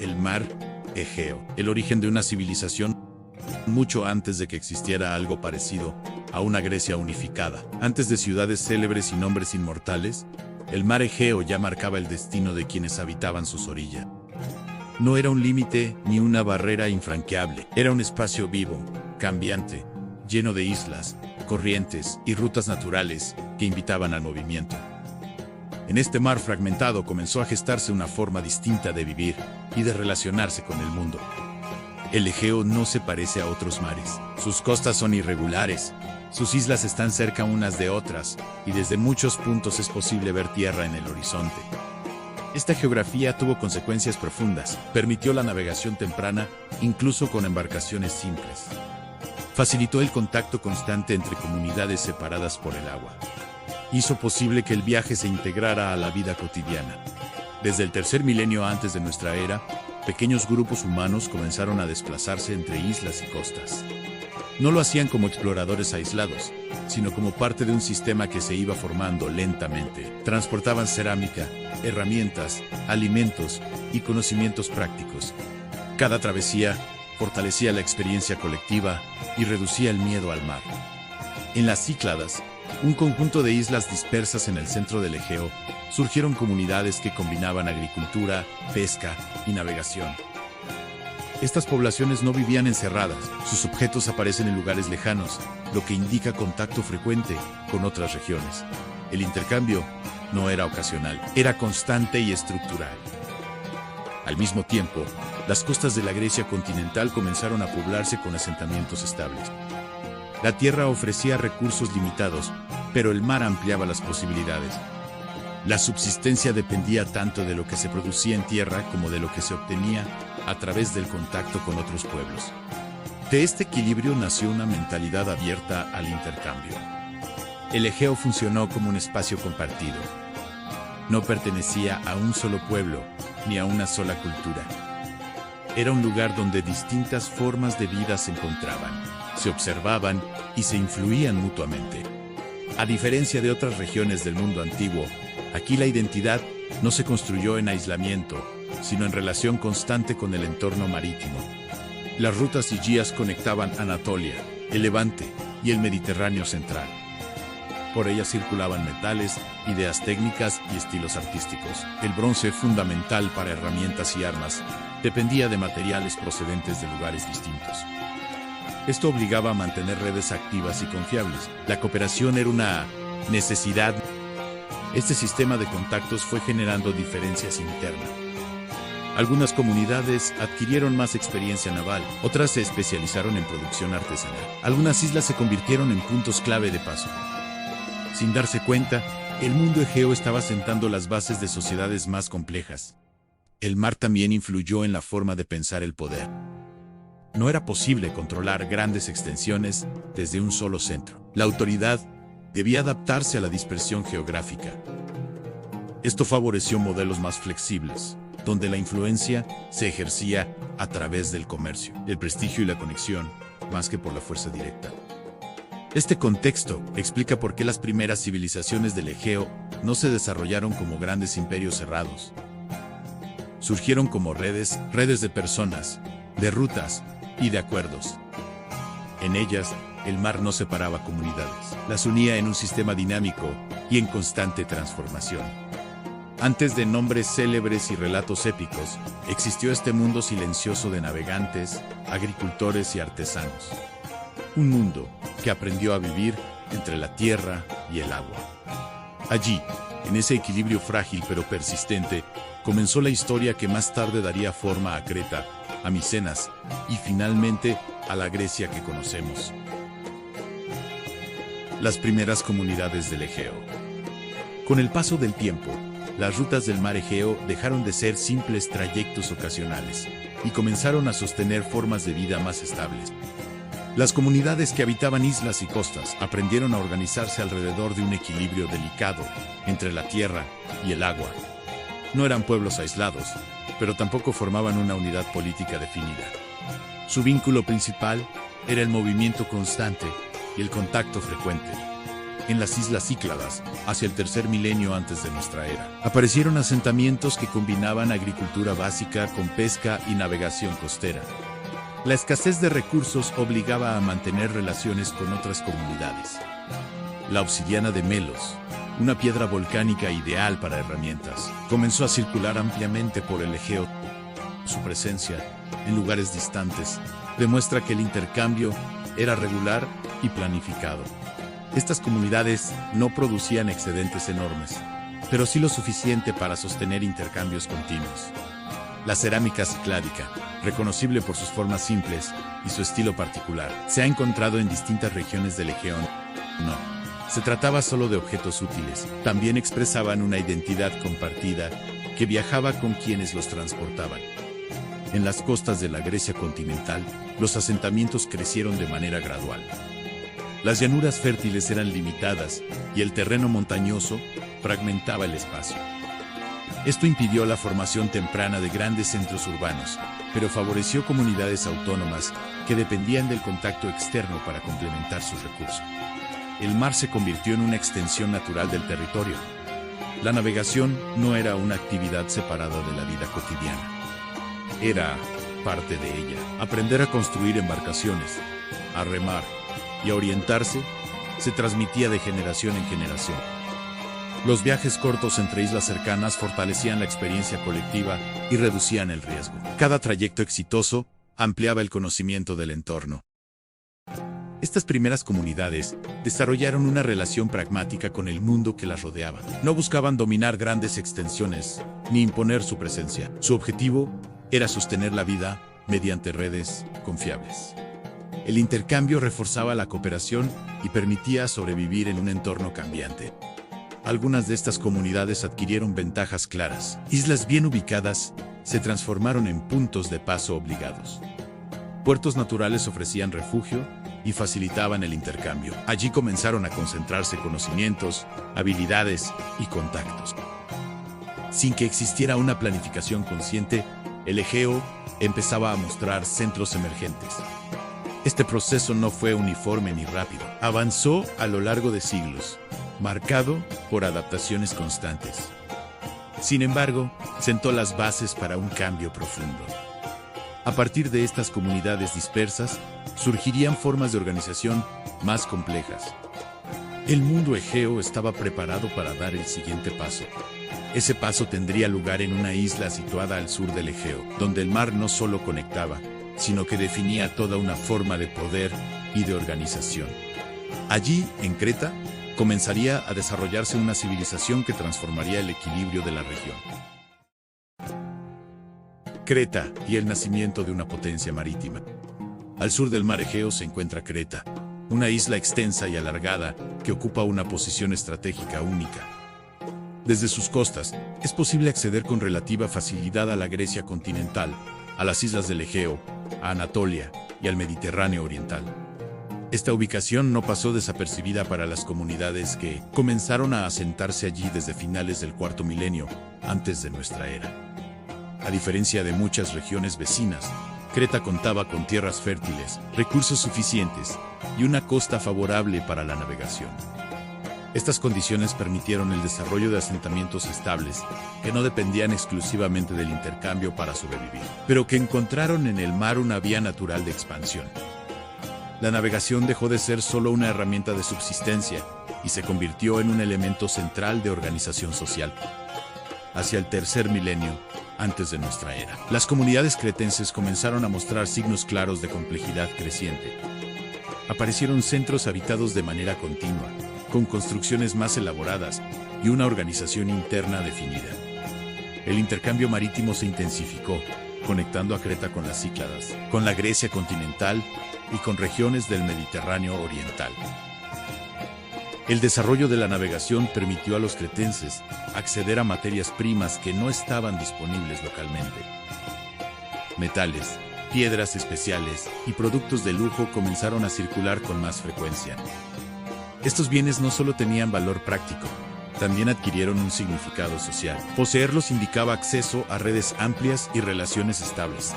el mar Egeo, el origen de una civilización mucho antes de que existiera algo parecido a una Grecia unificada. Antes de ciudades célebres y nombres inmortales, el mar Egeo ya marcaba el destino de quienes habitaban sus orillas. No era un límite ni una barrera infranqueable, era un espacio vivo, cambiante, lleno de islas, corrientes y rutas naturales que invitaban al movimiento. En este mar fragmentado comenzó a gestarse una forma distinta de vivir y de relacionarse con el mundo. El Egeo no se parece a otros mares. Sus costas son irregulares, sus islas están cerca unas de otras, y desde muchos puntos es posible ver tierra en el horizonte. Esta geografía tuvo consecuencias profundas, permitió la navegación temprana, incluso con embarcaciones simples. Facilitó el contacto constante entre comunidades separadas por el agua. Hizo posible que el viaje se integrara a la vida cotidiana. Desde el tercer milenio antes de nuestra era, pequeños grupos humanos comenzaron a desplazarse entre islas y costas. No lo hacían como exploradores aislados, sino como parte de un sistema que se iba formando lentamente. Transportaban cerámica, herramientas, alimentos y conocimientos prácticos. Cada travesía fortalecía la experiencia colectiva y reducía el miedo al mar. En las Cícladas, un conjunto de islas dispersas en el centro del Egeo, surgieron comunidades que combinaban agricultura, pesca y navegación. Estas poblaciones no vivían encerradas, sus objetos aparecen en lugares lejanos, lo que indica contacto frecuente con otras regiones. El intercambio no era ocasional, era constante y estructural. Al mismo tiempo, las costas de la Grecia continental comenzaron a poblarse con asentamientos estables. La tierra ofrecía recursos limitados, pero el mar ampliaba las posibilidades. La subsistencia dependía tanto de lo que se producía en tierra como de lo que se obtenía a través del contacto con otros pueblos. De este equilibrio nació una mentalidad abierta al intercambio. El Egeo funcionó como un espacio compartido. No pertenecía a un solo pueblo ni a una sola cultura. Era un lugar donde distintas formas de vida se encontraban, se observaban y se influían mutuamente. A diferencia de otras regiones del mundo antiguo, aquí la identidad no se construyó en aislamiento, sino en relación constante con el entorno marítimo. Las rutas y guías conectaban Anatolia, el Levante y el Mediterráneo central. Por ellas circulaban metales, ideas técnicas y estilos artísticos. El bronce, fundamental para herramientas y armas, dependía de materiales procedentes de lugares distintos. Esto obligaba a mantener redes activas y confiables. La cooperación era una necesidad. Este sistema de contactos fue generando diferencias internas. Algunas comunidades adquirieron más experiencia naval, otras se especializaron en producción artesanal. Algunas islas se convirtieron en puntos clave de paso. Sin darse cuenta, el mundo Egeo estaba sentando las bases de sociedades más complejas. El mar también influyó en la forma de pensar el poder. No era posible controlar grandes extensiones desde un solo centro. La autoridad debía adaptarse a la dispersión geográfica. Esto favoreció modelos más flexibles, donde la influencia se ejercía a través del comercio, el prestigio y la conexión, más que por la fuerza directa. Este contexto explica por qué las primeras civilizaciones del Egeo no se desarrollaron como grandes imperios cerrados. Surgieron como redes de personas, de rutas y de acuerdos. En ellas, el mar no separaba comunidades, las unía en un sistema dinámico y en constante transformación. Antes de nombres célebres y relatos épicos, existió este mundo silencioso de navegantes, agricultores y artesanos. Un mundo que aprendió a vivir entre la tierra y el agua. Allí, en ese equilibrio frágil pero persistente, comenzó la historia que más tarde daría forma a Creta, a Micenas y finalmente a la Grecia que conocemos. Las primeras comunidades del Egeo. Con el paso del tiempo, las rutas del mar Egeo dejaron de ser simples trayectos ocasionales y comenzaron a sostener formas de vida más estables. Las comunidades que habitaban islas y costas aprendieron a organizarse alrededor de un equilibrio delicado entre la tierra y el agua. No eran pueblos aislados, pero tampoco formaban una unidad política definida. Su vínculo principal era el movimiento constante y el contacto frecuente. en las Islas Cícladas, hacia el tercer milenio antes de nuestra era. Aparecieron asentamientos que combinaban agricultura básica con pesca y navegación costera. La escasez de recursos obligaba a mantener relaciones con otras comunidades. La obsidiana de Melos, una piedra volcánica ideal para herramientas, comenzó a circular ampliamente por el Egeo. Su presencia, en lugares distantes, demuestra que el intercambio era regular y planificado. Estas comunidades no producían excedentes enormes, pero sí lo suficiente para sostener intercambios continuos. La cerámica cicládica, reconocible por sus formas simples y su estilo particular, se ha encontrado en distintas regiones del Egeo. No se trataba solo de objetos útiles, también expresaban una identidad compartida que viajaba con quienes los transportaban. En las costas de la Grecia continental, los asentamientos crecieron de manera gradual. Las llanuras fértiles eran limitadas y el terreno montañoso fragmentaba el espacio. Esto impidió la formación temprana de grandes centros urbanos, pero favoreció comunidades autónomas que dependían del contacto externo para complementar sus recursos. El mar se convirtió en una extensión natural del territorio. La navegación no era una actividad separada de la vida cotidiana. Era parte de ella. Aprender a construir embarcaciones, a remar y a orientarse se transmitía de generación en generación. Los viajes cortos entre islas cercanas fortalecían la experiencia colectiva y reducían el riesgo. Cada trayecto exitoso ampliaba el conocimiento del entorno. Estas primeras comunidades desarrollaron una relación pragmática con el mundo que las rodeaba. No buscaban dominar grandes extensiones ni imponer su presencia. Su objetivo era sostener la vida mediante redes confiables. El intercambio reforzaba la cooperación y permitía sobrevivir en un entorno cambiante. Algunas de estas comunidades adquirieron ventajas claras. Islas bien ubicadas se transformaron en puntos de paso obligados. Puertos naturales ofrecían refugio y facilitaban el intercambio. Allí comenzaron a concentrarse conocimientos, habilidades y contactos. Sin que existiera una planificación consciente, el Egeo empezaba a mostrar centros emergentes. Este proceso no fue uniforme ni rápido. Avanzó a lo largo de siglos, marcado por adaptaciones constantes. Sin embargo, sentó las bases para un cambio profundo. A partir de estas comunidades dispersas, surgirían formas de organización más complejas. El mundo egeo estaba preparado para dar el siguiente paso. Ese paso tendría lugar en una isla situada al sur del Egeo, donde el mar no solo conectaba, sino que definía toda una forma de poder y de organización. Allí, en Creta, comenzaría a desarrollarse una civilización que transformaría el equilibrio de la región. Creta y el nacimiento de una potencia marítima. Al sur del mar Egeo se encuentra Creta, una isla extensa y alargada que ocupa una posición estratégica única. Desde sus costas, es posible acceder con relativa facilidad a la Grecia continental, a las islas del Egeo, a Anatolia y al Mediterráneo oriental. Esta ubicación no pasó desapercibida para las comunidades que comenzaron a asentarse allí desde finales del cuarto milenio antes de nuestra era. A diferencia de muchas regiones vecinas, Creta contaba con tierras fértiles, recursos suficientes y una costa favorable para la navegación. Estas condiciones permitieron el desarrollo de asentamientos estables que no dependían exclusivamente del intercambio para sobrevivir, pero que encontraron en el mar una vía natural de expansión. La navegación dejó de ser solo una herramienta de subsistencia y se convirtió en un elemento central de organización social. Hacia el tercer milenio, antes de nuestra era, las comunidades cretenses comenzaron a mostrar signos claros de complejidad creciente. Aparecieron centros habitados de manera continua, con construcciones más elaboradas y una organización interna definida. El intercambio marítimo se intensificó, conectando a Creta con las Cícladas, con la Grecia continental y con regiones del Mediterráneo oriental. El desarrollo de la navegación permitió a los cretenses acceder a materias primas que no estaban disponibles localmente. Metales, piedras especiales y productos de lujo comenzaron a circular con más frecuencia. Estos bienes no solo tenían valor práctico, también adquirieron un significado social. Poseerlos indicaba acceso a redes amplias y relaciones estables.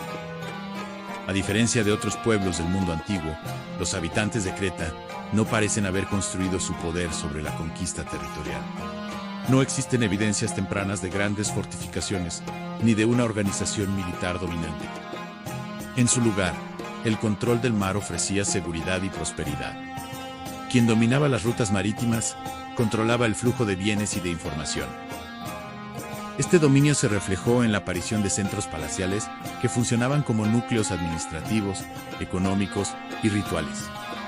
A diferencia de otros pueblos del mundo antiguo, los habitantes de Creta no parecen haber construido su poder sobre la conquista territorial. No existen evidencias tempranas de grandes fortificaciones, ni de una organización militar dominante. En su lugar, el control del mar ofrecía seguridad y prosperidad. Quien dominaba las rutas marítimas, controlaba el flujo de bienes y de información. Este dominio se reflejó en la aparición de centros palaciales que funcionaban como núcleos administrativos, económicos y rituales.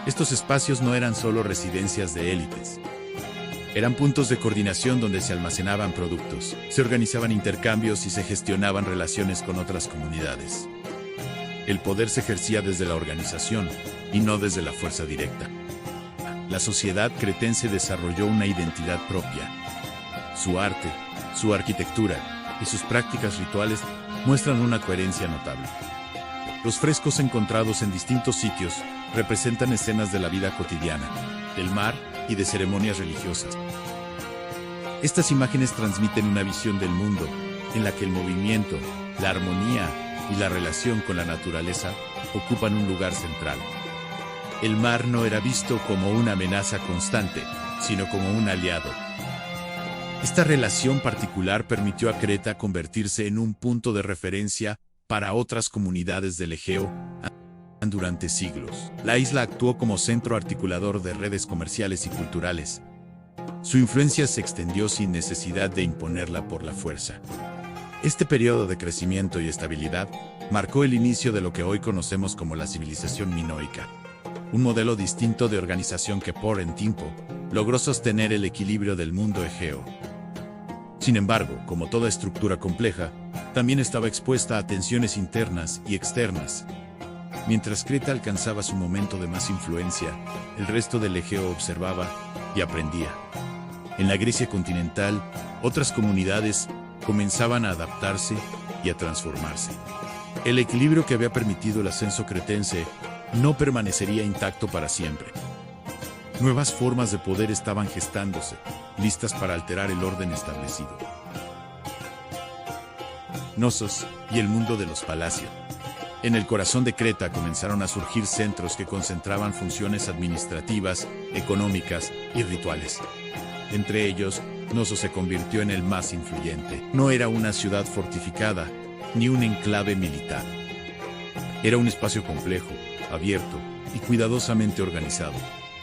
Estos espacios no eran solo residencias de élites. Eran puntos de coordinación donde se almacenaban productos, se organizaban intercambios y se gestionaban relaciones con otras comunidades. El poder se ejercía desde la organización y no desde la fuerza directa. La sociedad cretense desarrolló una identidad propia. Su arte, su arquitectura y sus prácticas rituales muestran una coherencia notable. Los frescos encontrados en distintos sitios representan escenas de la vida cotidiana, del mar y de ceremonias religiosas. Estas imágenes transmiten una visión del mundo en la que el movimiento, la armonía y la relación con la naturaleza ocupan un lugar central. El mar no era visto como una amenaza constante, sino como un aliado. Esta relación particular permitió a Creta convertirse en un punto de referencia para otras comunidades del Egeo durante siglos. La isla actuó como centro articulador de redes comerciales y culturales. Su influencia se extendió sin necesidad de imponerla por la fuerza. Este periodo de crecimiento y estabilidad marcó el inicio de lo que hoy conocemos como la civilización minoica, un modelo distinto de organización que por un tiempo logró sostener el equilibrio del mundo egeo. Sin embargo, como toda estructura compleja, también estaba expuesta a tensiones internas y externas. Mientras Creta alcanzaba su momento de más influencia, el resto del Egeo observaba y aprendía. En la Grecia continental, otras comunidades comenzaban a adaptarse y a transformarse. El equilibrio que había permitido el ascenso cretense no permanecería intacto para siempre. Nuevas formas de poder estaban gestándose, listas para alterar el orden establecido. Knossos y el mundo de los palacios. En el corazón de Creta comenzaron a surgir centros que concentraban funciones administrativas, económicas y rituales. Entre ellos, Knossos se convirtió en el más influyente. No era una ciudad fortificada, ni un enclave militar. Era un espacio complejo, abierto y cuidadosamente organizado,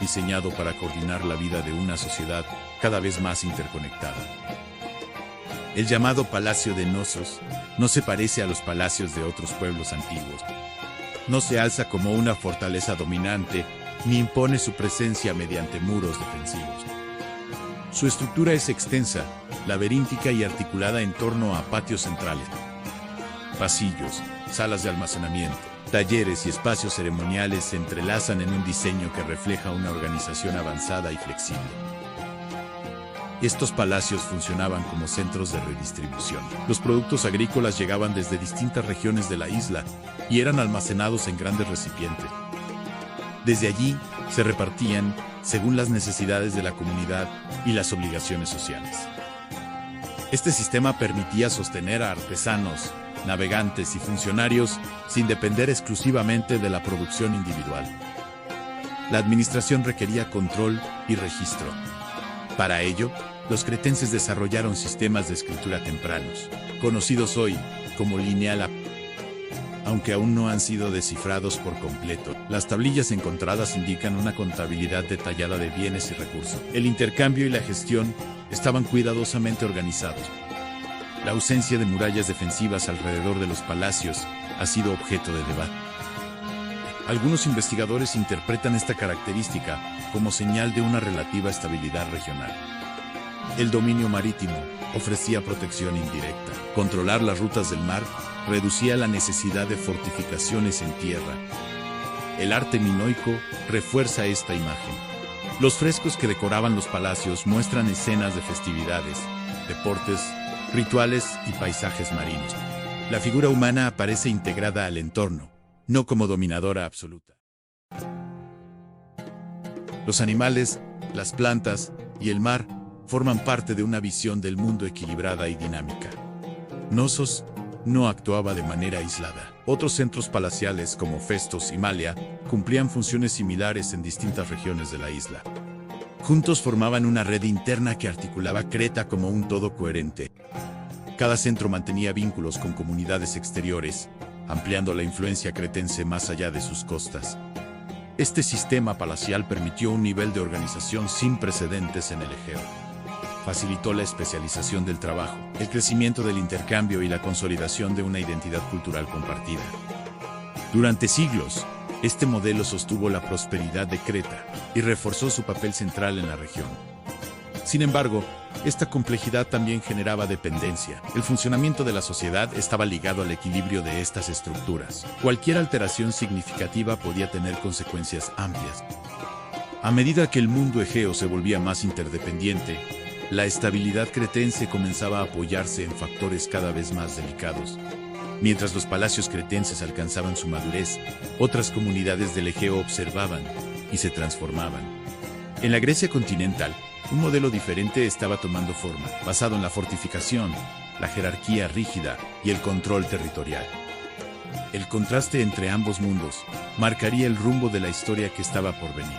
diseñado para coordinar la vida de una sociedad cada vez más interconectada. El llamado Palacio de Knossos no se parece a los palacios de otros pueblos antiguos. No se alza como una fortaleza dominante, ni impone su presencia mediante muros defensivos. Su estructura es extensa, laberíntica y articulada en torno a patios centrales, pasillos, salas de almacenamiento, talleres y espacios ceremoniales se entrelazan en un diseño que refleja una organización avanzada y flexible. Estos palacios funcionaban como centros de redistribución. Los productos agrícolas llegaban desde distintas regiones de la isla y eran almacenados en grandes recipientes. Desde allí, se repartían según las necesidades de la comunidad y las obligaciones sociales. Este sistema permitía sostener a artesanos, navegantes y funcionarios sin depender exclusivamente de la producción individual. La administración requería control y registro. Para ello, los cretenses desarrollaron sistemas de escritura tempranos, conocidos hoy como lineal, aunque aún no han sido descifrados por completo. Las tablillas encontradas indican una contabilidad detallada de bienes y recursos. El intercambio y la gestión estaban cuidadosamente organizados. La ausencia de murallas defensivas alrededor de los palacios ha sido objeto de debate. Algunos investigadores interpretan esta característica como señal de una relativa estabilidad regional. El dominio marítimo ofrecía protección indirecta. Controlar las rutas del mar reducía la necesidad de fortificaciones en tierra. El arte minoico refuerza esta imagen. Los frescos que decoraban los palacios muestran escenas de festividades, deportes, rituales y paisajes marinos. La figura humana aparece integrada al entorno, no como dominadora absoluta. Los animales, las plantas y el mar forman parte de una visión del mundo equilibrada y dinámica. Knossos no actuaba de manera aislada. Otros centros palaciales como Festos y Malia cumplían funciones similares en distintas regiones de la isla. Juntos formaban una red interna que articulaba Creta como un todo coherente. Cada centro mantenía vínculos con comunidades exteriores, ampliando la influencia cretense más allá de sus costas. Este sistema palacial permitió un nivel de organización sin precedentes en el Egeo. Facilitó la especialización del trabajo, el crecimiento del intercambio y la consolidación de una identidad cultural compartida. Durante siglos, este modelo sostuvo la prosperidad de Creta y reforzó su papel central en la región. Sin embargo, esta complejidad también generaba dependencia. El funcionamiento de la sociedad estaba ligado al equilibrio de estas estructuras. Cualquier alteración significativa podía tener consecuencias amplias. A medida que el mundo egeo se volvía más interdependiente, la estabilidad cretense comenzaba a apoyarse en factores cada vez más delicados. Mientras los palacios cretenses alcanzaban su madurez, otras comunidades del Egeo observaban y se transformaban. En la Grecia continental, un modelo diferente estaba tomando forma, basado en la fortificación, la jerarquía rígida y el control territorial. El contraste entre ambos mundos marcaría el rumbo de la historia que estaba por venir.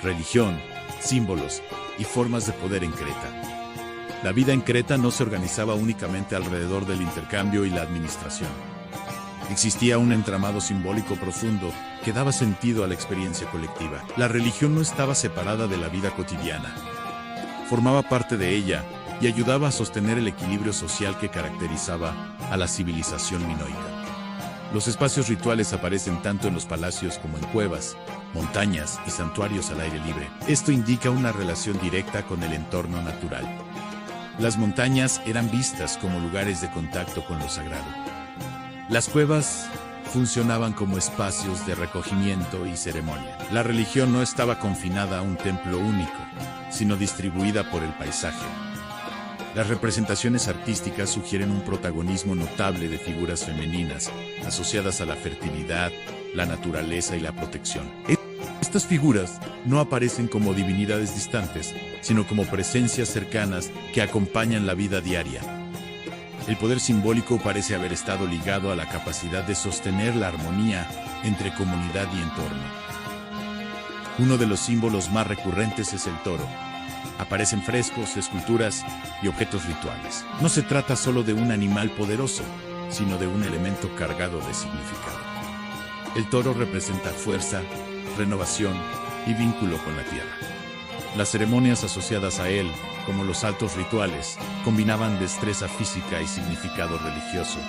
Religión, símbolos y formas de poder en Creta. La vida en Creta no se organizaba únicamente alrededor del intercambio y la administración. Existía un entramado simbólico profundo que daba sentido a la experiencia colectiva. La religión no estaba separada de la vida cotidiana. Formaba parte de ella y ayudaba a sostener el equilibrio social que caracterizaba a la civilización minoica. Los espacios rituales aparecen tanto en los palacios como en cuevas, montañas y santuarios al aire libre. Esto indica una relación directa con el entorno natural. Las montañas eran vistas como lugares de contacto con lo sagrado. Las cuevas funcionaban como espacios de recogimiento y ceremonia. La religión no estaba confinada a un templo único, sino distribuida por el paisaje. Las representaciones artísticas sugieren un protagonismo notable de figuras femeninas, asociadas a la fertilidad, la naturaleza y la protección. Estas figuras no aparecen como divinidades distantes, sino como presencias cercanas que acompañan la vida diaria. El poder simbólico parece haber estado ligado a la capacidad de sostener la armonía entre comunidad y entorno. Uno de los símbolos más recurrentes es el toro. Aparecen frescos, esculturas y objetos rituales. No se trata solo de un animal poderoso, sino de un elemento cargado de significado. El toro representa fuerza, renovación y vínculo con la tierra. Las ceremonias asociadas a él, como los saltos rituales, combinaban destreza física y significado religioso.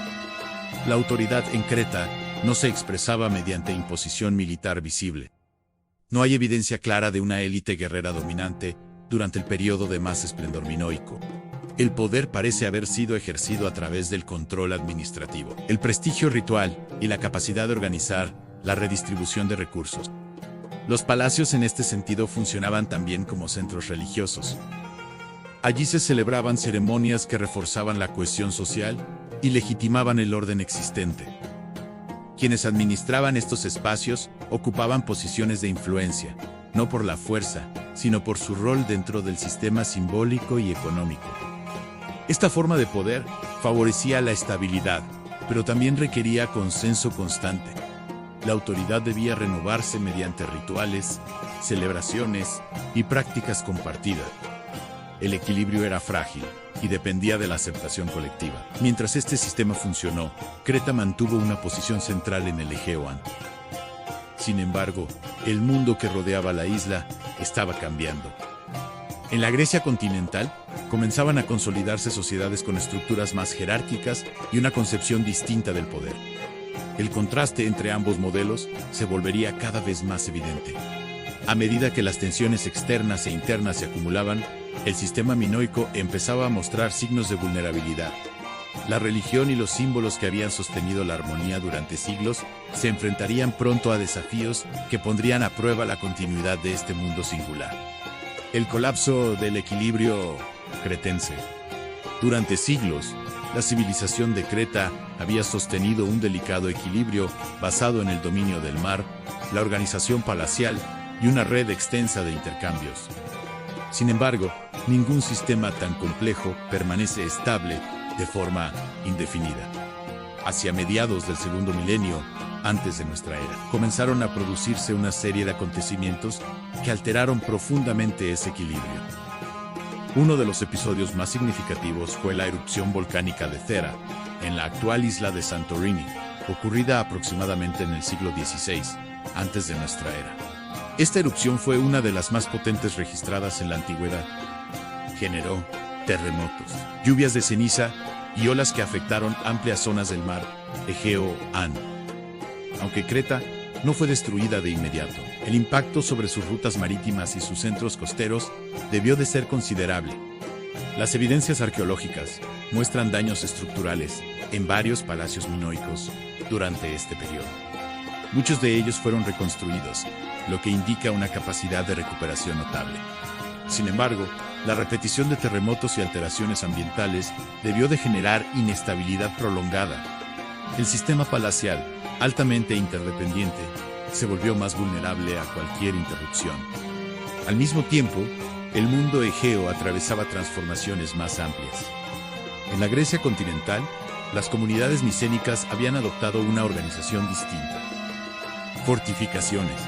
La autoridad en Creta no se expresaba mediante imposición militar visible. No hay evidencia clara de una élite guerrera dominante durante el periodo de más esplendor minoico. El poder parece haber sido ejercido a través del control administrativo, el prestigio ritual y la capacidad de organizar la redistribución de recursos. Los palacios en este sentido funcionaban también como centros religiosos. Allí se celebraban ceremonias que reforzaban la cohesión social y legitimaban el orden existente. Quienes administraban estos espacios ocupaban posiciones de influencia, no por la fuerza, sino por su rol dentro del sistema simbólico y económico. Esta forma de poder favorecía la estabilidad, pero también requería consenso constante. La autoridad debía renovarse mediante rituales, celebraciones y prácticas compartidas. El equilibrio era frágil y dependía de la aceptación colectiva. Mientras este sistema funcionó, Creta mantuvo una posición central en el Egeo Antiguo. Sin embargo, el mundo que rodeaba la isla estaba cambiando. En la Grecia continental, comenzaban a consolidarse sociedades con estructuras más jerárquicas y una concepción distinta del poder. El contraste entre ambos modelos se volvería cada vez más evidente. A medida que las tensiones externas e internas se acumulaban, el sistema minoico empezaba a mostrar signos de vulnerabilidad. La religión y los símbolos que habían sostenido la armonía durante siglos se enfrentarían pronto a desafíos que pondrían a prueba la continuidad de este mundo singular. El colapso del equilibrio cretense. Durante siglos, la civilización de Creta había sostenido un delicado equilibrio basado en el dominio del mar, la organización palacial y una red extensa de intercambios. Sin embargo, ningún sistema tan complejo permanece estable de forma indefinida. Hacia mediados del segundo milenio, antes de nuestra era, comenzaron a producirse una serie de acontecimientos que alteraron profundamente ese equilibrio. Uno de los episodios más significativos fue la erupción volcánica de Thera, en la actual isla de Santorini, ocurrida aproximadamente en el siglo XVI, antes de nuestra era. Esta erupción fue una de las más potentes registradas en la antigüedad. Generó terremotos, lluvias de ceniza y olas que afectaron amplias zonas del mar Egeo. Aunque Creta no fue destruida de inmediato, el impacto sobre sus rutas marítimas y sus centros costeros debió de ser considerable. Las evidencias arqueológicas muestran daños estructurales en varios palacios minoicos durante este periodo. Muchos de ellos fueron reconstruidos, lo que indica una capacidad de recuperación notable. Sin embargo, la repetición de terremotos y alteraciones ambientales debió de generar inestabilidad prolongada. El sistema palacial, altamente interdependiente, se volvió más vulnerable a cualquier interrupción. Al mismo tiempo, el mundo egeo atravesaba transformaciones más amplias. En la Grecia continental, las comunidades micénicas habían adoptado una organización distinta. Fortificaciones,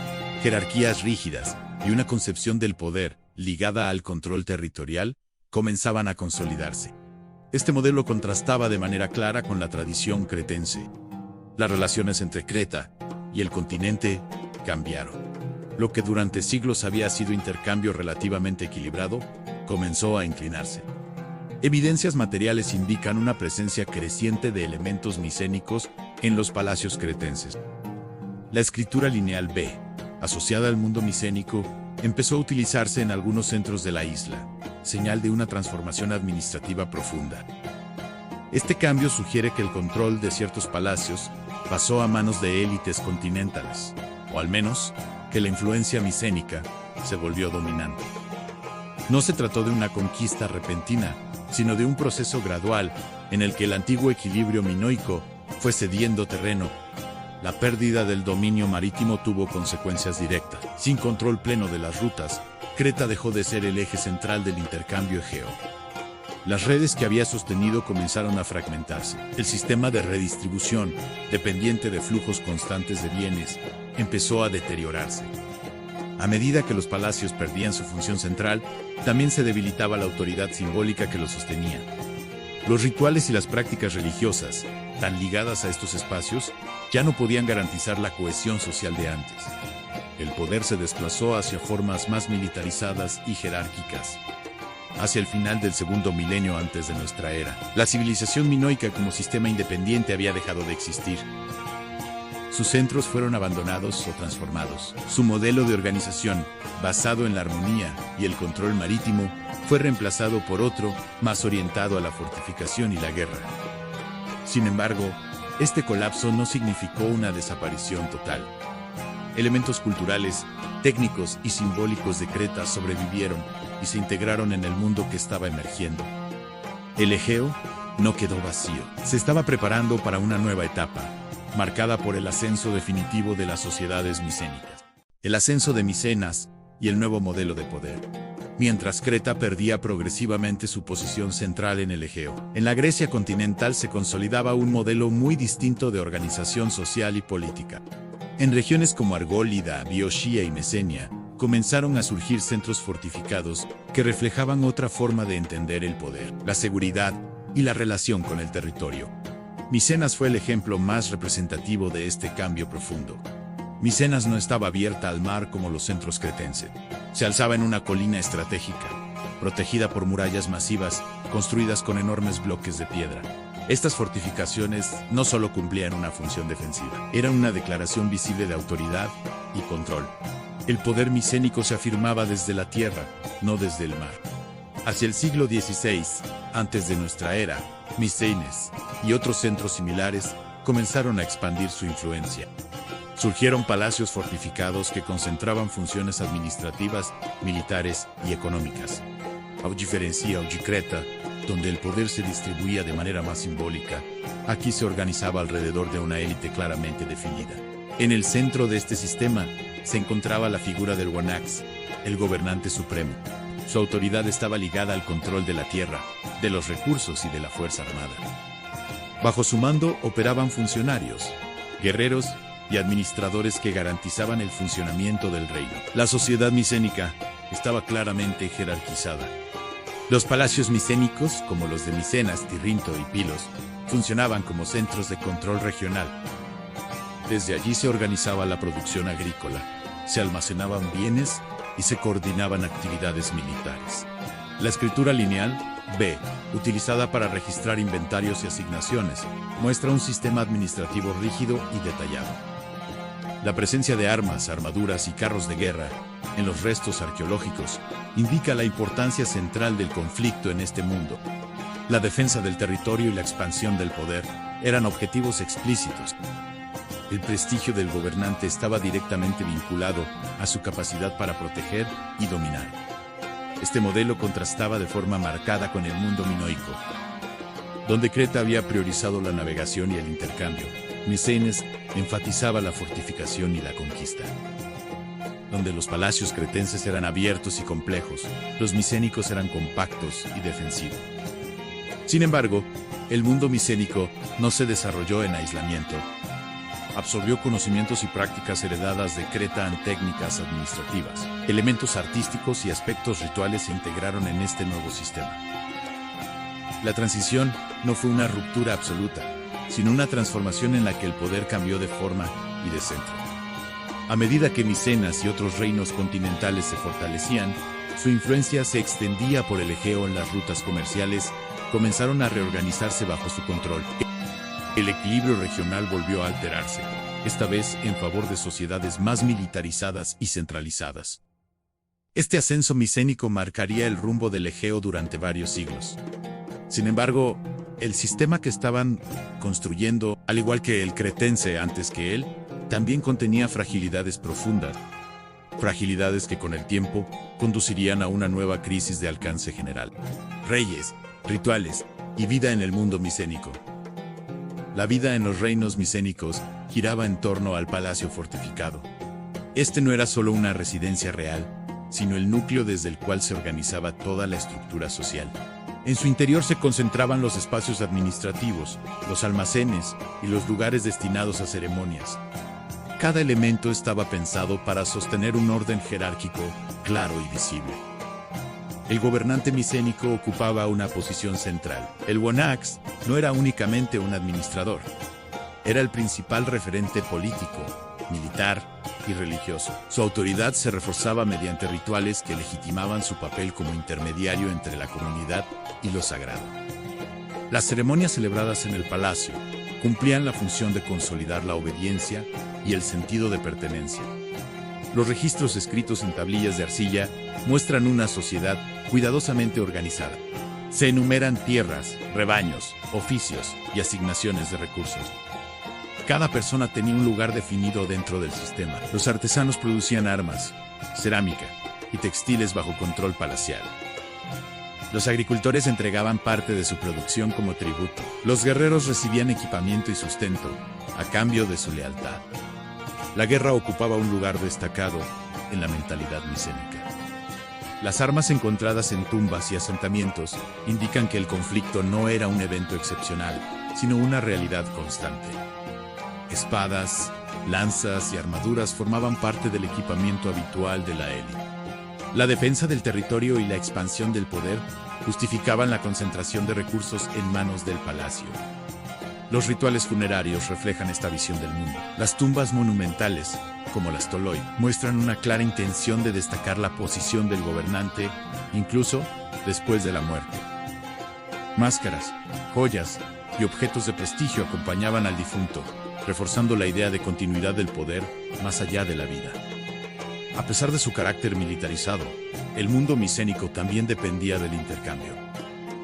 jerarquías rígidas y una concepción del poder ligada al control territorial comenzaban a consolidarse. Este modelo contrastaba de manera clara con la tradición cretense. Las relaciones entre Creta y el continente cambiaron. Lo que durante siglos había sido intercambio relativamente equilibrado, comenzó a inclinarse. Evidencias materiales indican una presencia creciente de elementos micénicos en los palacios cretenses. La escritura lineal B, asociada al mundo micénico, empezó a utilizarse en algunos centros de la isla, señal de una transformación administrativa profunda. Este cambio sugiere que el control de ciertos palacios pasó a manos de élites continentales, o al menos que la influencia micénica se volvió dominante. No se trató de una conquista repentina, sino de un proceso gradual en el que el antiguo equilibrio minoico fue cediendo terreno. La pérdida del dominio marítimo tuvo consecuencias directas. Sin control pleno de las rutas, Creta dejó de ser el eje central del intercambio egeo. Las redes que había sostenido comenzaron a fragmentarse. El sistema de redistribución, dependiente de flujos constantes de bienes, empezó a deteriorarse. A medida que los palacios perdían su función central, también se debilitaba la autoridad simbólica que los sostenía. Los rituales y las prácticas religiosas, tan ligadas a estos espacios, ya no podían garantizar la cohesión social de antes. El poder se desplazó hacia formas más militarizadas y jerárquicas. Hacia el final del segundo milenio antes de nuestra era, la civilización minoica como sistema independiente había dejado de existir. Sus centros fueron abandonados o transformados. Su modelo de organización, basado en la armonía y el control marítimo, fue reemplazado por otro, más orientado a la fortificación y la guerra. Sin embargo, este colapso no significó una desaparición total. Elementos culturales, técnicos y simbólicos de Creta sobrevivieron y se integraron en el mundo que estaba emergiendo. El Egeo no quedó vacío. Se estaba preparando para una nueva etapa, marcada por el ascenso definitivo de las sociedades micénicas. El ascenso de Micenas y el nuevo modelo de poder. Mientras Creta perdía progresivamente su posición central en el Egeo, en la Grecia continental se consolidaba un modelo muy distinto de organización social y política. En regiones como Argólida, Bioxía y Mesenia, comenzaron a surgir centros fortificados que reflejaban otra forma de entender el poder, la seguridad y la relación con el territorio. Micenas fue el ejemplo más representativo de este cambio profundo. Micenas no estaba abierta al mar como los centros cretenses. Se alzaba en una colina estratégica, protegida por murallas masivas, construidas con enormes bloques de piedra. Estas fortificaciones no solo cumplían una función defensiva, eran una declaración visible de autoridad y control. El poder micénico se afirmaba desde la tierra, no desde el mar. Hacia el siglo XVI, antes de nuestra era, Micenas y otros centros similares comenzaron a expandir su influencia. Surgieron palacios fortificados que concentraban funciones administrativas, militares y económicas. A diferencia de Creta, donde el poder se distribuía de manera más simbólica, aquí se organizaba alrededor de una élite claramente definida. En el centro de este sistema se encontraba la figura del Wanax, el gobernante supremo. Su autoridad estaba ligada al control de la tierra, de los recursos y de la fuerza armada. Bajo su mando operaban funcionarios, guerreros y administradores que garantizaban el funcionamiento del reino. La sociedad micénica estaba claramente jerarquizada. Los palacios micénicos, como los de Micenas, Tirrinto y Pilos, funcionaban como centros de control regional. Desde allí se organizaba la producción agrícola, se almacenaban bienes y se coordinaban actividades militares. La escritura lineal, B, utilizada para registrar inventarios y asignaciones, muestra un sistema administrativo rígido y detallado. La presencia de armas, armaduras y carros de guerra en los restos arqueológicos indica la importancia central del conflicto en este mundo. La defensa del territorio y la expansión del poder eran objetivos explícitos. El prestigio del gobernante estaba directamente vinculado a su capacidad para proteger y dominar. Este modelo contrastaba de forma marcada con el mundo minoico, donde Creta había priorizado la navegación y el intercambio. Micenas enfatizaba la fortificación y la conquista. Donde los palacios cretenses eran abiertos y complejos, los micénicos eran compactos y defensivos. Sin embargo, el mundo micénico no se desarrolló en aislamiento. Absorbió conocimientos y prácticas heredadas de Creta en técnicas administrativas. Elementos artísticos y aspectos rituales se integraron en este nuevo sistema. La transición no fue una ruptura absoluta, sino una transformación en la que el poder cambió de forma y de centro. A medida que Micenas y otros reinos continentales se fortalecían, su influencia se extendía por el Egeo en las rutas comerciales, comenzaron a reorganizarse bajo su control. El equilibrio regional volvió a alterarse, esta vez en favor de sociedades más militarizadas y centralizadas. Este ascenso micénico marcaría el rumbo del Egeo durante varios siglos. Sin embargo, el sistema que estaban construyendo, al igual que el cretense antes que él, también contenía fragilidades profundas, fragilidades que con el tiempo conducirían a una nueva crisis de alcance general. Reyes, rituales y vida en el mundo micénico. La vida en los reinos micénicos giraba en torno al palacio fortificado. Este no era solo una residencia real, sino el núcleo desde el cual se organizaba toda la estructura social. En su interior se concentraban los espacios administrativos, los almacenes y los lugares destinados a ceremonias. Cada elemento estaba pensado para sostener un orden jerárquico claro y visible. El gobernante micénico ocupaba una posición central. El Wonax no era únicamente un administrador. Era el principal referente político, militar y religioso. Su autoridad se reforzaba mediante rituales que legitimaban su papel como intermediario entre la comunidad y lo sagrado. Las ceremonias celebradas en el palacio cumplían la función de consolidar la obediencia y el sentido de pertenencia. Los registros escritos en tablillas de arcilla muestran una sociedad cuidadosamente organizada. Se enumeran tierras, rebaños, oficios y asignaciones de recursos. Cada persona tenía un lugar definido dentro del sistema. Los artesanos producían armas, cerámica y textiles bajo control palacial. Los agricultores entregaban parte de su producción como tributo. Los guerreros recibían equipamiento y sustento, a cambio de su lealtad. La guerra ocupaba un lugar destacado en la mentalidad micénica. Las armas encontradas en tumbas y asentamientos indican que el conflicto no era un evento excepcional, sino una realidad constante. Espadas, lanzas y armaduras formaban parte del equipamiento habitual de la élite. La defensa del territorio y la expansión del poder justificaban la concentración de recursos en manos del palacio. Los rituales funerarios reflejan esta visión del mundo. Las tumbas monumentales, como las Toloi, muestran una clara intención de destacar la posición del gobernante, incluso después de la muerte. Máscaras, joyas y objetos de prestigio acompañaban al difunto, reforzando la idea de continuidad del poder más allá de la vida. A pesar de su carácter militarizado, el mundo micénico también dependía del intercambio.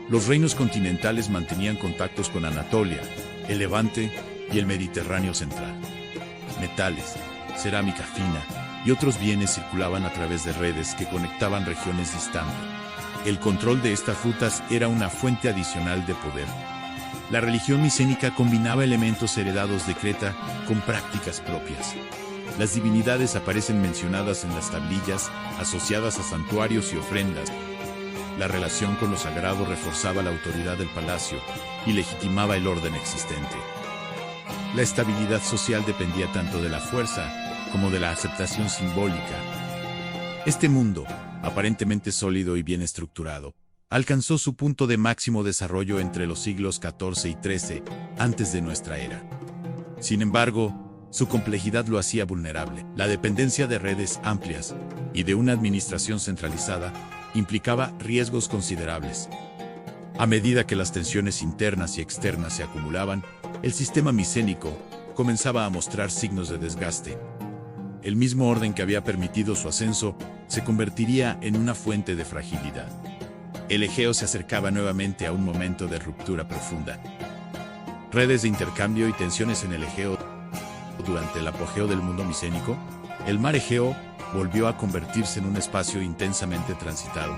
Los reinos continentales mantenían contactos con Anatolia, el Levante y el Mediterráneo central. Metales, cerámica fina y otros bienes circulaban a través de redes que conectaban regiones distantes. El control de estas rutas era una fuente adicional de poder. La religión micénica combinaba elementos heredados de Creta con prácticas propias. Las divinidades aparecen mencionadas en las tablillas, asociadas a santuarios y ofrendas, La relación con lo sagrado reforzaba la autoridad del palacio y legitimaba el orden existente. La estabilidad social dependía tanto de la fuerza como de la aceptación simbólica. Este mundo, aparentemente sólido y bien estructurado, alcanzó su punto de máximo desarrollo entre los siglos XIV y XIII, antes de nuestra era. Sin embargo, su complejidad lo hacía vulnerable. La dependencia de redes amplias y de una administración centralizada implicaba riesgos considerables. A medida que las tensiones internas y externas se acumulaban, el sistema micénico comenzaba a mostrar signos de desgaste. El mismo orden que había permitido su ascenso se convertiría en una fuente de fragilidad. El Egeo se acercaba nuevamente a un momento de ruptura profunda. Redes de intercambio y tensiones en el Egeo. Durante el apogeo del mundo micénico, el mar Egeo volvió a convertirse en un espacio intensamente transitado.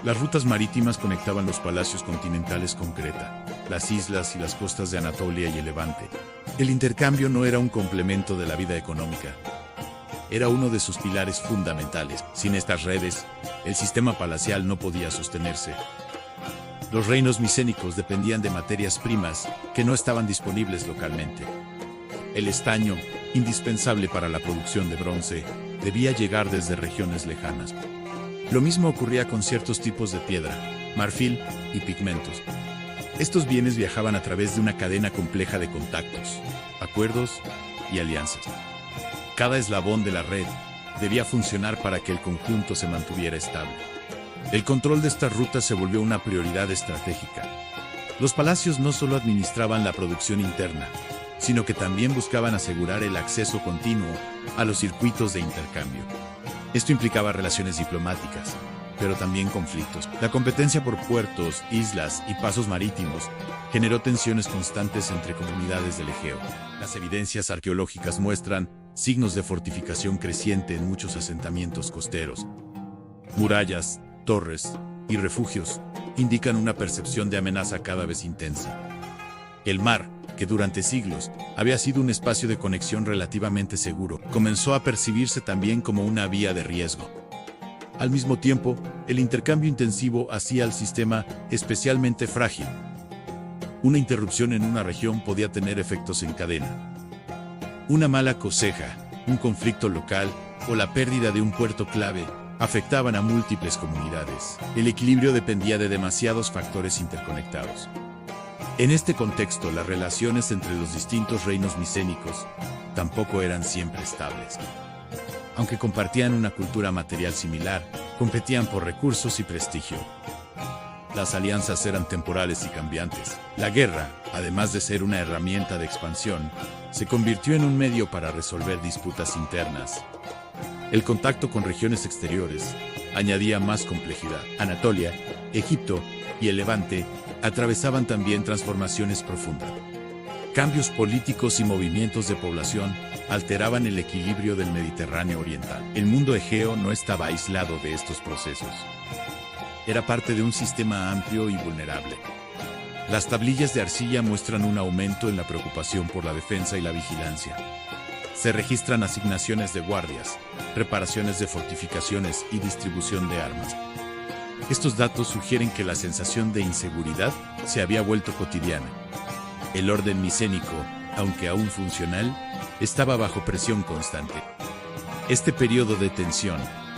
Las rutas marítimas conectaban los palacios continentales con Creta, las islas y las costas de Anatolia y el Levante. El intercambio no era un complemento de la vida económica. Era uno de sus pilares fundamentales. Sin estas redes, el sistema palacial no podía sostenerse. Los reinos micénicos dependían de materias primas que no estaban disponibles localmente. El estaño, indispensable para la producción de bronce, debía llegar desde regiones lejanas. Lo mismo ocurría con ciertos tipos de piedra, marfil y pigmentos. Estos bienes viajaban a través de una cadena compleja de contactos, acuerdos y alianzas. Cada eslabón de la red debía funcionar para que el conjunto se mantuviera estable. El control de estas rutas se volvió una prioridad estratégica. Los palacios no solo administraban la producción interna, sino que también buscaban asegurar el acceso continuo a los circuitos de intercambio. Esto implicaba relaciones diplomáticas, pero también conflictos. La competencia por puertos, islas y pasos marítimos generó tensiones constantes entre comunidades del Egeo. Las evidencias arqueológicas muestran signos de fortificación creciente en muchos asentamientos costeros. Murallas, torres y refugios indican una percepción de amenaza cada vez intensa. El mar, que durante siglos había sido un espacio de conexión relativamente seguro, comenzó a percibirse también como una vía de riesgo. Al mismo tiempo, el intercambio intensivo hacía al sistema especialmente frágil. Una interrupción en una región podía tener efectos en cadena. Una mala cosecha, un conflicto local o la pérdida de un puerto clave afectaban a múltiples comunidades. El equilibrio dependía de demasiados factores interconectados. En este contexto, las relaciones entre los distintos reinos micénicos tampoco eran siempre estables. Aunque compartían una cultura material similar, competían por recursos y prestigio. Las alianzas eran temporales y cambiantes. La guerra, además de ser una herramienta de expansión, se convirtió en un medio para resolver disputas internas. El contacto con regiones exteriores añadía más complejidad. Anatolia, Egipto y el Levante atravesaban también transformaciones profundas. Cambios políticos y movimientos de población alteraban el equilibrio del Mediterráneo oriental. El mundo egeo no estaba aislado de estos procesos. Era parte de un sistema amplio y vulnerable. Las tablillas de arcilla muestran un aumento en la preocupación por la defensa y la vigilancia. Se registran asignaciones de guardias, reparaciones de fortificaciones y distribución de armas. Estos datos sugieren que la sensación de inseguridad se había vuelto cotidiana. El orden micénico, aunque aún funcional, estaba bajo presión constante. Este periodo de tensión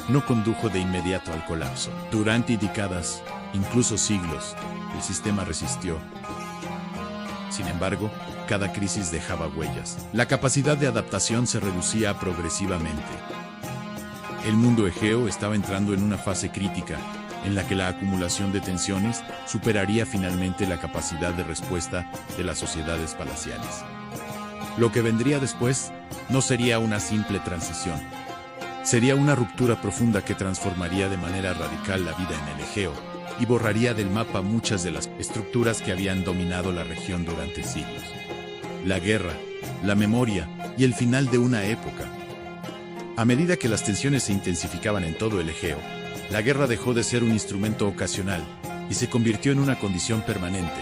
no condujo de inmediato al colapso. Durante décadas, incluso siglos, el sistema resistió. Sin embargo, cada crisis dejaba huellas. La capacidad de adaptación se reducía progresivamente. El mundo egeo estaba entrando en una fase crítica, en la que la acumulación de tensiones superaría finalmente la capacidad de respuesta de las sociedades palaciales. Lo que vendría después no sería una simple transición. Sería una ruptura profunda que transformaría de manera radical la vida en el Egeo y borraría del mapa muchas de las estructuras que habían dominado la región durante siglos. La guerra, la memoria y el final de una época. A medida que las tensiones se intensificaban en todo el Egeo, la guerra dejó de ser un instrumento ocasional y se convirtió en una condición permanente.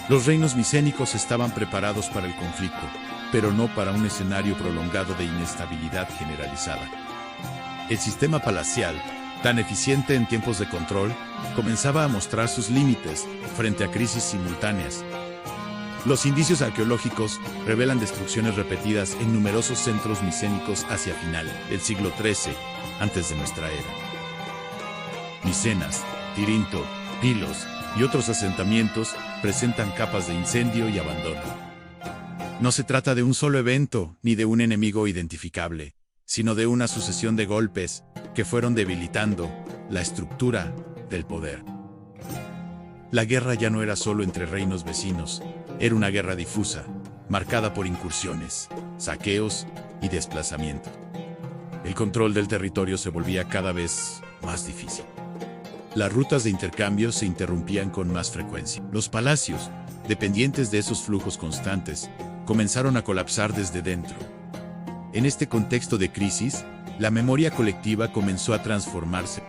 Los reinos micénicos estaban preparados para el conflicto, pero no para un escenario prolongado de inestabilidad generalizada. El sistema palacial tan eficiente en tiempos de control, comenzaba a mostrar sus límites frente a crisis simultáneas. Los indicios arqueológicos revelan destrucciones repetidas en numerosos centros micénicos hacia final del siglo XIII, antes de nuestra era. Micenas, Tirinto, Pilos y otros asentamientos presentan capas de incendio y abandono. No se trata de un solo evento ni de un enemigo identificable, sino de una sucesión de golpes que fueron debilitando la estructura del poder. La guerra ya no era solo entre reinos vecinos, era una guerra difusa, marcada por incursiones, saqueos y desplazamiento. El control del territorio se volvía cada vez más difícil. Las rutas de intercambio se interrumpían con más frecuencia. Los palacios, dependientes de esos flujos constantes, comenzaron a colapsar desde dentro. En este contexto de crisis, la memoria colectiva comenzó a transformarse.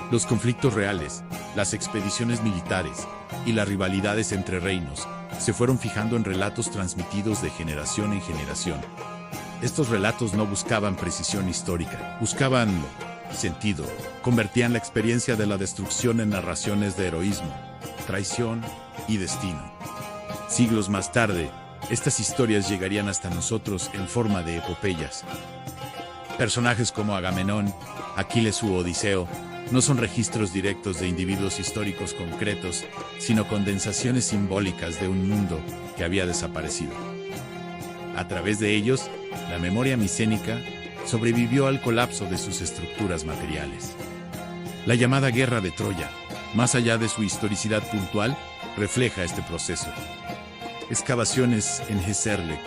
Los conflictos reales, las expediciones militares y las rivalidades entre reinos se fueron fijando en relatos transmitidos de generación en generación. Estos relatos no buscaban precisión histórica, buscaban sentido, convertían la experiencia de la destrucción en narraciones de heroísmo, traición y destino. Siglos más tarde, estas historias llegarían hasta nosotros en forma de epopeyas. Personajes como Agamenón, Aquiles u Odiseo no son registros directos de individuos históricos concretos, sino condensaciones simbólicas de un mundo que había desaparecido. A través de ellos, la memoria micénica sobrevivió al colapso de sus estructuras materiales. La llamada Guerra de Troya, más allá de su historicidad puntual, refleja este proceso. Excavaciones en Hezerlek,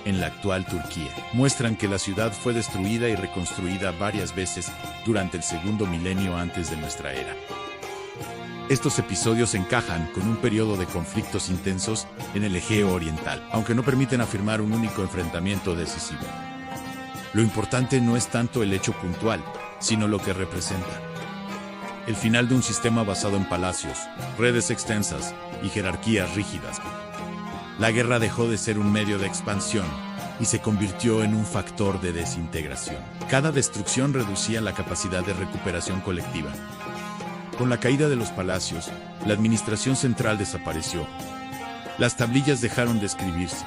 en la actual Turquía, muestran que la ciudad fue destruida y reconstruida varias veces durante el segundo milenio antes de nuestra era. Estos episodios encajan con un periodo de conflictos intensos en el Egeo Oriental, aunque no permiten afirmar un único enfrentamiento decisivo. Lo importante no es tanto el hecho puntual, sino lo que representa. El final de un sistema basado en palacios, redes extensas y jerarquías rígidas. La guerra dejó de ser un medio de expansión y se convirtió en un factor de desintegración. Cada destrucción reducía la capacidad de recuperación colectiva. Con la caída de los palacios, la administración central desapareció. Las tablillas dejaron de escribirse.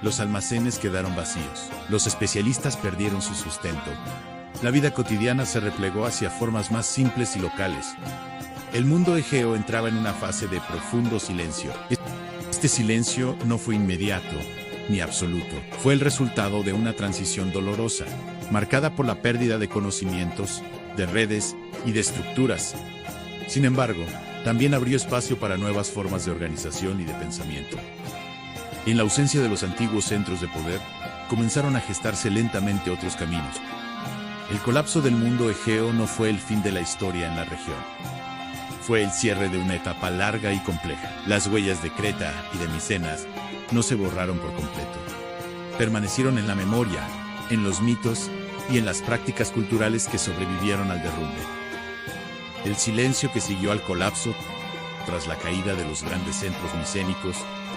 Los almacenes quedaron vacíos. Los especialistas perdieron su sustento. La vida cotidiana se replegó hacia formas más simples y locales. El mundo egeo entraba en una fase de profundo silencio. Este silencio no fue inmediato ni absoluto. Fue el resultado de una transición dolorosa, marcada por la pérdida de conocimientos, de redes y de estructuras. Sin embargo, también abrió espacio para nuevas formas de organización y de pensamiento. En la ausencia de los antiguos centros de poder, comenzaron a gestarse lentamente otros caminos. El colapso del mundo egeo no fue el fin de la historia en la región. Fue el cierre de una etapa larga y compleja. Las huellas de Creta y de Micenas no se borraron por completo. Permanecieron en la memoria, en los mitos y en las prácticas culturales que sobrevivieron al derrumbe. El silencio que siguió al colapso, tras la caída de los grandes centros micénicos,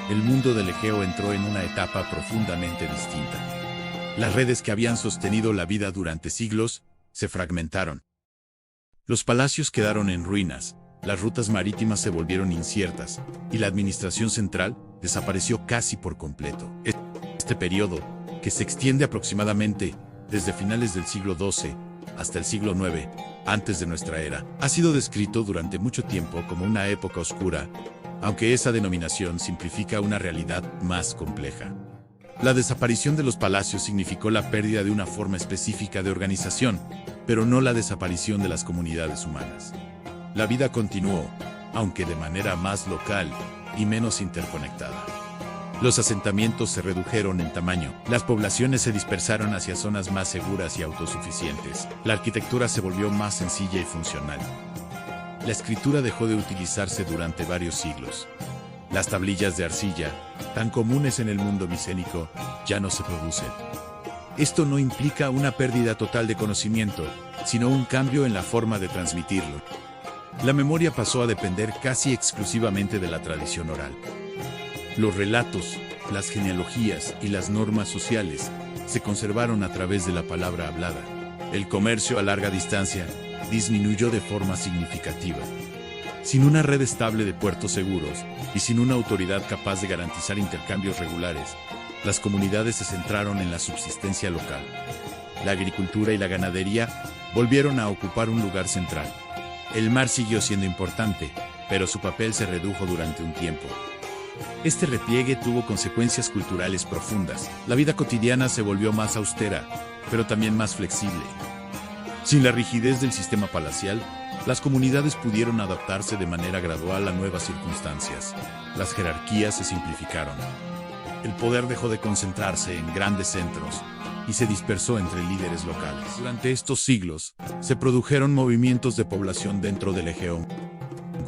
el mundo del Egeo entró en una etapa profundamente distinta. Las redes que habían sostenido la vida durante siglos se fragmentaron. Los palacios quedaron en ruinas, las rutas marítimas se volvieron inciertas y la administración central desapareció casi por completo. Este periodo, que se extiende aproximadamente desde finales del siglo XII hasta el siglo IX, antes de nuestra era, ha sido descrito durante mucho tiempo como una época oscura, aunque esa denominación simplifica una realidad más compleja. La desaparición de los palacios significó la pérdida de una forma específica de organización, pero no la desaparición de las comunidades humanas. La vida continuó, aunque de manera más local y menos interconectada. Los asentamientos se redujeron en tamaño, las poblaciones se dispersaron hacia zonas más seguras y autosuficientes, la arquitectura se volvió más sencilla y funcional. La escritura dejó de utilizarse durante varios siglos. Las tablillas de arcilla, tan comunes en el mundo micénico, ya no se producen. Esto no implica una pérdida total de conocimiento, sino un cambio en la forma de transmitirlo. La memoria pasó a depender casi exclusivamente de la tradición oral. Los relatos, las genealogías y las normas sociales se conservaron a través de la palabra hablada. El comercio a larga distancia disminuyó de forma significativa. Sin una red estable de puertos seguros y sin una autoridad capaz de garantizar intercambios regulares, las comunidades se centraron en la subsistencia local. La agricultura y la ganadería volvieron a ocupar un lugar central. El mar siguió siendo importante, pero su papel se redujo durante un tiempo. Este repliegue tuvo consecuencias culturales profundas. La vida cotidiana se volvió más austera, pero también más flexible. Sin la rigidez del sistema palacial, las comunidades pudieron adaptarse de manera gradual a nuevas circunstancias. Las jerarquías se simplificaron. El poder dejó de concentrarse en grandes centros y se dispersó entre líderes locales. Durante estos siglos, se produjeron movimientos de población dentro del Egeo.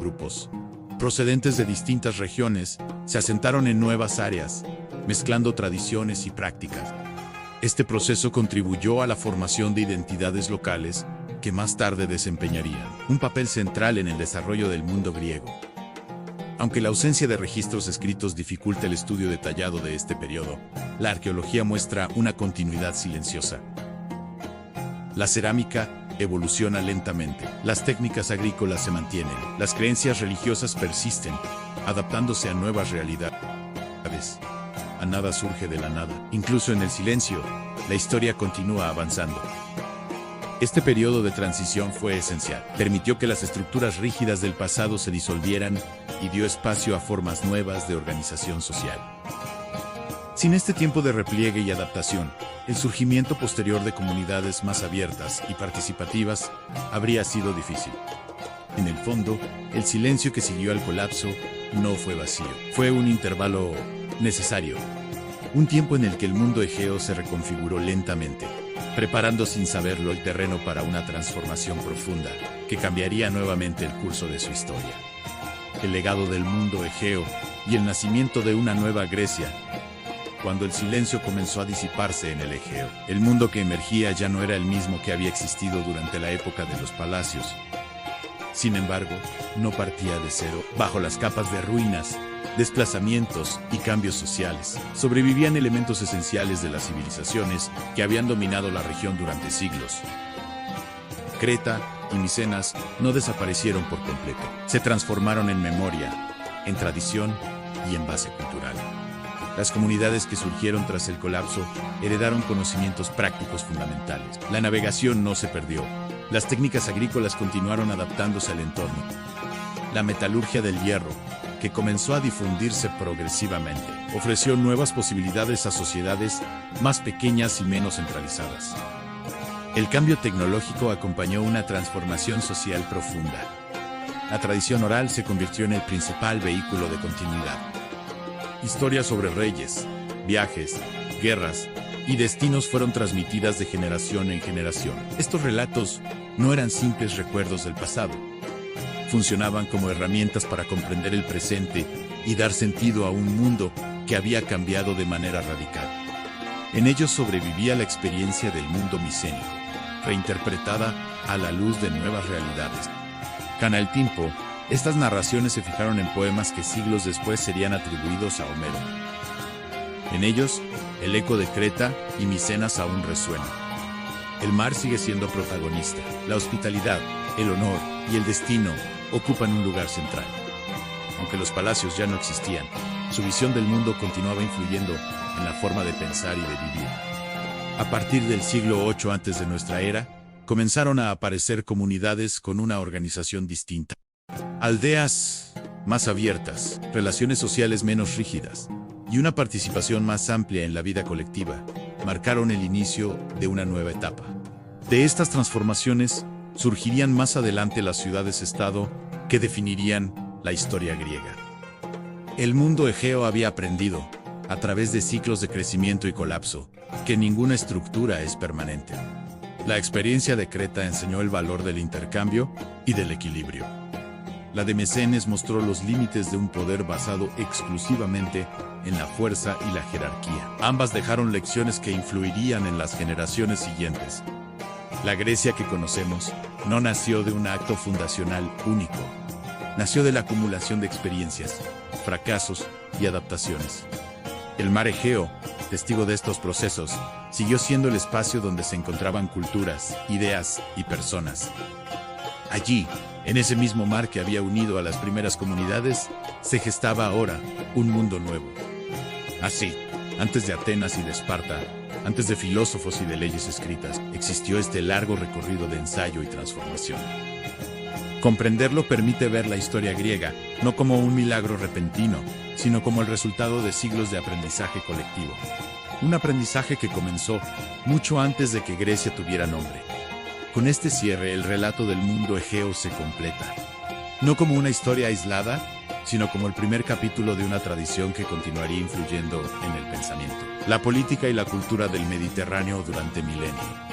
Grupos procedentes de distintas regiones se asentaron en nuevas áreas, mezclando tradiciones y prácticas. Este proceso contribuyó a la formación de identidades locales que más tarde desempeñarían un papel central en el desarrollo del mundo griego. Aunque la ausencia de registros escritos dificulta el estudio detallado de este periodo, la arqueología muestra una continuidad silenciosa. La cerámica evoluciona lentamente, las técnicas agrícolas se mantienen, las creencias religiosas persisten, adaptándose a nuevas realidades. A nada surge de la nada. Incluso en el silencio, la historia continúa avanzando. Este periodo de transición fue esencial. Permitió que las estructuras rígidas del pasado se disolvieran y dio espacio a formas nuevas de organización social. Sin este tiempo de repliegue y adaptación, el surgimiento posterior de comunidades más abiertas y participativas habría sido difícil. En el fondo, el silencio que siguió al colapso no fue vacío. Fue un intervalo necesario. Un tiempo en el que el mundo egeo se reconfiguró lentamente, preparando sin saberlo el terreno para una transformación profunda que cambiaría nuevamente el curso de su historia. El legado del mundo egeo y el nacimiento de una nueva Grecia. Cuando el silencio comenzó a disiparse en el Egeo, el mundo que emergía ya no era el mismo que había existido durante la época de los palacios. Sin embargo, no partía de cero. Bajo las capas de ruinas, desplazamientos y cambios sociales, sobrevivían elementos esenciales de las civilizaciones que habían dominado la región durante siglos. Creta y Micenas no desaparecieron por completo. Se transformaron en memoria, en tradición y en base cultural. Las comunidades que surgieron tras el colapso heredaron conocimientos prácticos fundamentales. La navegación no se perdió. Las técnicas agrícolas continuaron adaptándose al entorno. La metalurgia del hierro, que comenzó a difundirse progresivamente, ofreció nuevas posibilidades a sociedades más pequeñas y menos centralizadas. El cambio tecnológico acompañó una transformación social profunda. La tradición oral se convirtió en el principal vehículo de continuidad. Historias sobre reyes, viajes, guerras y destinos fueron transmitidas de generación en generación. Estos relatos no eran simples recuerdos del pasado. Funcionaban como herramientas para comprender el presente y dar sentido a un mundo que había cambiado de manera radical. En ellos sobrevivía la experiencia del mundo micénico, reinterpretada a la luz de nuevas realidades. Con el tiempo, estas narraciones se fijaron en poemas que siglos después serían atribuidos a Homero. En ellos, el eco de Creta y Micenas aún resuena. El mar sigue siendo protagonista. La hospitalidad, el honor y el destino ocupan un lugar central. Aunque los palacios ya no existían, su visión del mundo continuaba influyendo en la forma de pensar y de vivir. A partir del siglo VIII antes de nuestra era, comenzaron a aparecer comunidades con una organización distinta. Aldeas más abiertas, relaciones sociales menos rígidas y una participación más amplia en la vida colectiva marcaron el inicio de una nueva etapa. De estas transformaciones surgirían más adelante las ciudades-estado que definirían la historia griega. El mundo egeo había aprendido, a través de ciclos de crecimiento y colapso, que ninguna estructura es permanente. La experiencia de Creta enseñó el valor del intercambio y del equilibrio. La de Micenas mostró los límites de un poder basado exclusivamente en la fuerza y la jerarquía. Ambas dejaron lecciones que influirían en las generaciones siguientes. La Grecia que conocemos no nació de un acto fundacional único. Nació de la acumulación de experiencias, fracasos y adaptaciones. El mar Egeo, testigo de estos procesos, siguió siendo el espacio donde se encontraban culturas, ideas y personas. Allí, en ese mismo mar que había unido a las primeras comunidades, se gestaba ahora un mundo nuevo. Así, antes de Atenas y de Esparta, antes de filósofos y de leyes escritas, existió este largo recorrido de ensayo y transformación. Comprenderlo permite ver la historia griega, no como un milagro repentino, sino como el resultado de siglos de aprendizaje colectivo. Un aprendizaje que comenzó mucho antes de que Grecia tuviera nombre. Con este cierre, el relato del mundo egeo se completa. No como una historia aislada, sino como el primer capítulo de una tradición que continuaría influyendo en el pensamiento, la política y la cultura del Mediterráneo durante milenios.